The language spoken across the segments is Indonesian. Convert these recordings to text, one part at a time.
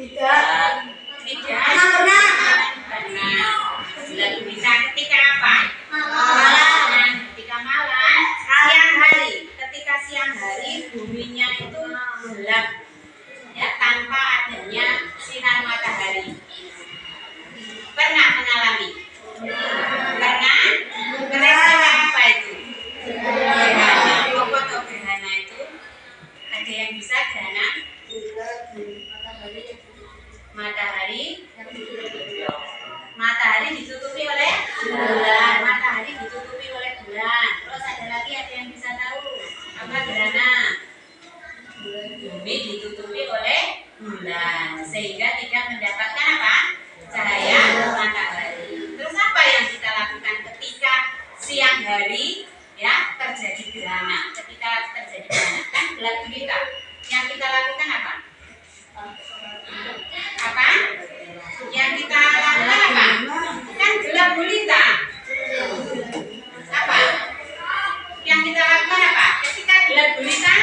Tidak. Pernah. Bulan gulita ketika apa? Malam. Ketika malam. Siang hari. Ketika siang hari buminya itu gelap, ya, tanpa adanya sinar matahari. Pernah mengalami? Pernah? Peristiwa apa itu? Gerhana. Apa tuh gerhana itu? Ada yang bisa gerhana? Matahari ditutupi oleh bulan. Matahari ditutupi oleh bulan. Terus ada lagi, ada yang bisa tahu apa gerhana? Bumi ditutupi oleh bulan sehingga tidak mendapatkan apa? Cahaya matahari. Terus apa yang kita lakukan ketika siang hari, ya, terjadi gerhana? Ketika terjadi gerhana kan gelap gulita. Yang kita lakukan apa? Apa? Yang kita lakukan apa? Kan gelap gulita. Apa? Yang kita lakukan apa? Ketika gelap gulita,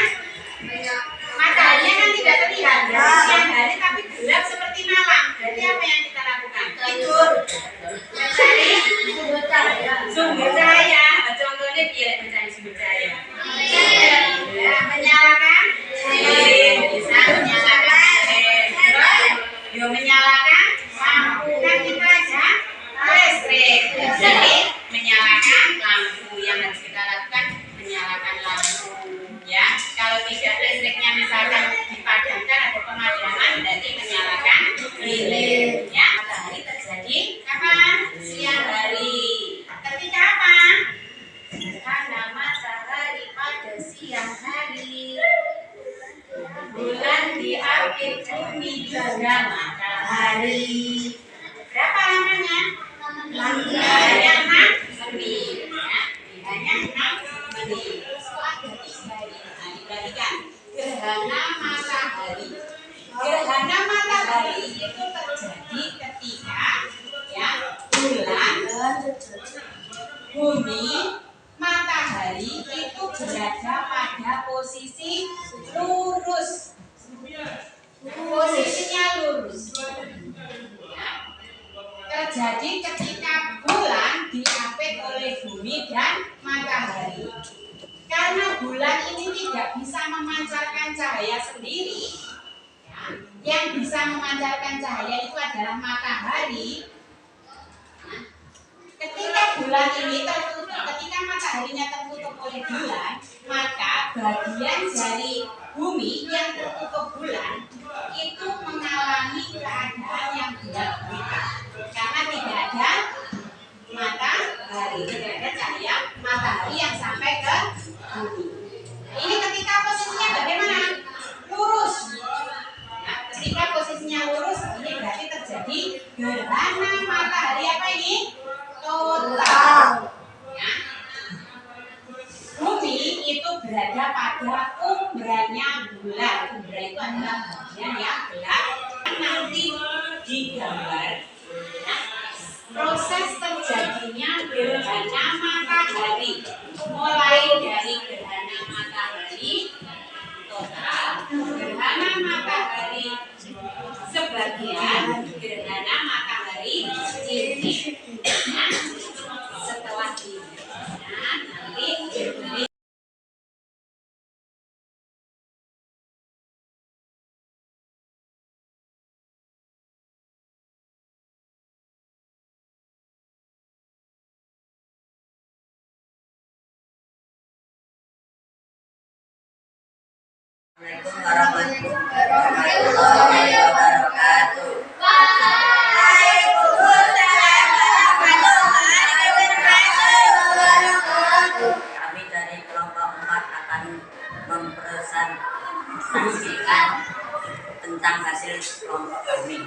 mataharinya kan tidak terlihat. Dari siang hari tapi gelap seperti malam. Berarti apa yang kita lakukan? Tidur. Mencari sumber cahaya. Contohnya dia mencari sumber cahaya. Ya, menyalakan lilin. Bisa menyalakan lilin. Yo, menyalakan lampu. Kan kita ada listrik. Jadi menyalakan lampu. Yang harus kita lakukan menyalakan lampu. Ya, kalau tidak listriknya misalkan dipadamkan atau pemadaman, berarti menyalakan lilin. Ya, matahari terjadi kapan? Siang hari. Ketika apa? Gerhana matahari pada siang hari. Bulan diapit, bumi juga matahari. Berapa lamanya? Hanya 6 menit. Ya, hanya 6 menit. Nah, dibalikan. Gerhana matahari. Gerhana matahari itu terjadi ketika, ya, bulan, bumi, matahari itu berada pada posisi lurus. Posisinya lurus. Ya. Terjadi ketika bulan diapit oleh bumi dan matahari. Karena bulan ini tidak bisa memancarkan cahaya sendiri, ya, yang bisa memancarkan cahaya itu adalah matahari. Nah, ketika bulan ini tertutup, ketika mataharinya tertutup oleh bulan, maka bagian dari bumi yang tertutup bulan itu mengalami keadaan yang gelap gulita karena tidak ada matahari, tidak ada cahaya matahari yang sampai ke bumi. Ini ketika posisinya bagaimana? Lurus. Ya, ketika posisinya lurus, ini berarti terjadi gerhana matahari apa ini? Total. Ya. Bumi itu berada pada umbranya bulan. Umbra itu adalah bagian yang gelap. Nanti digambar, ya, proses terjadinya gerhana matahari, mulai dari gerhana matahari total, gerhana matahari sebagian, gerhana matahari cincin. Nah, setelah ini, nah, nanti dibeli. Assalamualaikum warahmatullahi wabarakatuh. Kami dari kelompok 4 akan mempresentasikan tentang hasil kelompok kami.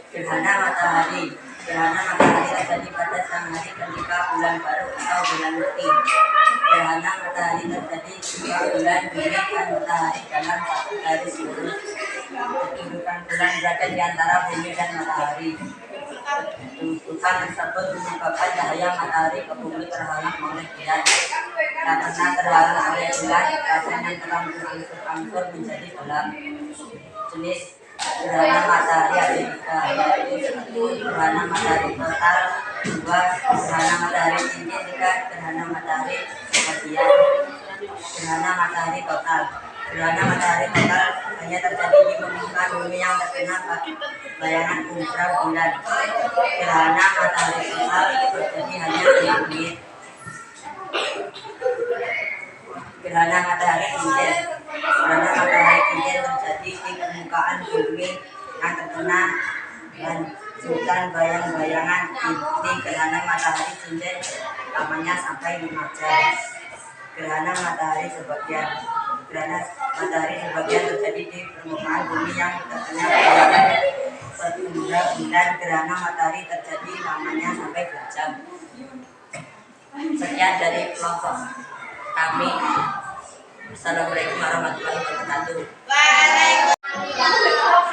Gerhana matahari. Gerhana matahari terjadi pada siang hari ketika bulan baru atau bulan mati. Gerhana matahari terjadi jika bulan, bumi, dan matahari dalam satu garis lurus. Kedudukan bulan berada di antara bumi dan matahari. Kedudukan tersebut menyebabkan cahaya matahari ke bumi terhalang oleh bulan. Karena terhalang oleh bulan, rasanya terang berangsur-angsur menjadi gelap. jenis gerhana matahari Amerika, yaitu 1 gerhana matahari total, 2 gerhana matahari cincin, 3 gerhana matahari sebagian. Gerhana matahari total. Gerhana matahari total hanya terjadi di permukaan bumi yang terkena bayangan ultra bulan. Gerhana matahari total terjadi hanya di bumi. Gerhana matahari cincin. Gerhana matahari cincin terjadi di permukaan bumi yang terkena lanjutan bayang-bayangan. Inti gerhana matahari cincin lamanya sampai 5 jam. Gerhana matahari sebagian. Gerhana matahari sebagian terjadi di permukaan bumi yang terkena bayangan penumbra bulan. Gerhana matahari terjadi lamanya sampai 2 jam. Sekian dari kelompok kami. Assalamualaikum warahmatullahi wabarakatuh. Waalaikumsalam.